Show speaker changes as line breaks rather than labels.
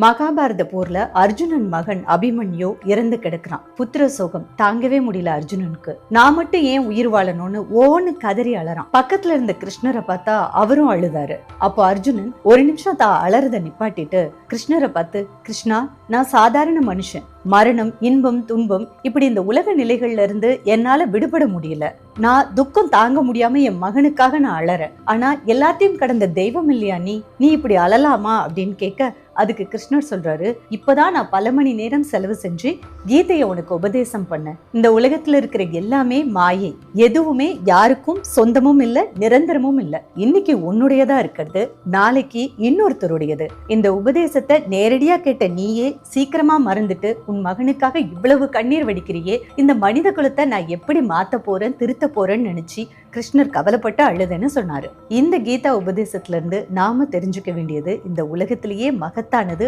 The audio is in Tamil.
மகாபாரத போர்ல அர்ஜுனன் மகன் அபிமன்யு இறந்து கிடக்குறான். புத்திர சோகம் தாங்கவே முடியல அர்ஜுனனுக்கு. நான் மட்டும் ஏன் உயிர் வாழணும்னு ஓன்னு கதறி அழறான். பக்கத்துல இருந்த கிருஷ்ணரை பார்த்தா அவரும் அழுதாரு. அப்போ அர்ஜுனன் ஒரு நிமிஷம் தான் அலறத நிப்பாட்டிட்டு கிருஷ்ணரை பார்த்து, கிருஷ்ணா, நான் சாதாரண மனுஷன். மரணம், இன்பம், துன்பம், இப்படி இந்த உலக நிலைகள்ல இருந்து என்னால விடுபட முடியல. நான் துக்கம் தாங்க முடியாம என் மகனுக்காக நான் அழறேன். ஆனா எல்லாத்தையும் கடந்த தெய்வம் இல்லையா நீ இப்படி அழலாமா அப்படின்னு கேட்க, அதுக்கு கிருஷ்ணர் சொல்றாரு, இப்பதான் நான் பல மணி நேரம் செலவு செஞ்சு கீதையை உனக்கு உபதேசம் பண்ணேன். இந்த உலகத்துல இருக்கிற எல்லாமே மாயை, எதுவுமே யாருக்கும் சொந்தமும் இல்ல, நிரந்தரமும் இல்ல. இன்னைக்கு உன்னுடையதா இருக்கிறது, நாளைக்கு இன்னொருத்தருடையது. இந்த உபதேசத்தை நேரடியா கேட்ட நீயே சீக்கிரமா மறந்துட்டு உன் மகனுக்காக இவ்வளவு கண்ணீர் வடிக்கிறியே, இந்த மனித குலத்தை நான் எப்படி மாத்த போறேன், திருத்த போறேன்னு நினைச்சு கிருஷ்ணர் கவலைப்பட்டு அழுதுன்னு சொன்னாரு. இந்த கீதா உபதேசத்துல இருந்து நாம தெரிஞ்சுக்க வேண்டியது, இந்த உலகத்திலேயே மகத்தானது